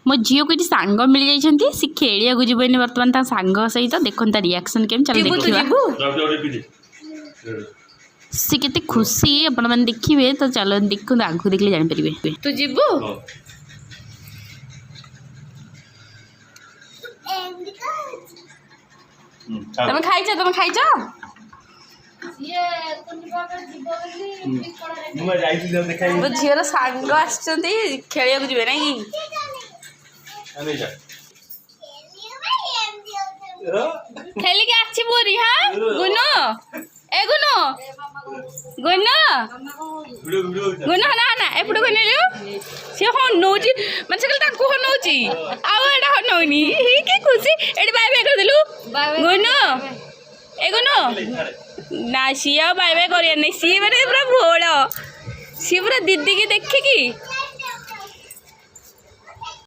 मो झील को ये सांग मिल जाइए सी खेलिया जीवन बर्तमान सांग सहित देखो रिएक्शन केम चल देखिए सी केते खुशी आपण मैंने देखिए तो चलो देखो आगू देखले जान परिबे तू जीबू तुम खाइछ मो झील सांग आछंती खेलिया जीवे ना खेली के आछि बोरी हां गुनो ए गुनो गुनो गुनो ना ना एपडो गनेलियो से हो नोची मन से कल को हो नोची आउ एडा हो नोनी ही के खुशी एडी बाय बाय कर देलु गुनो ए गुनो ना सिया बाय बाय करिया नै सी माने पूरा भोळ सी पूरा दीदी की देखे की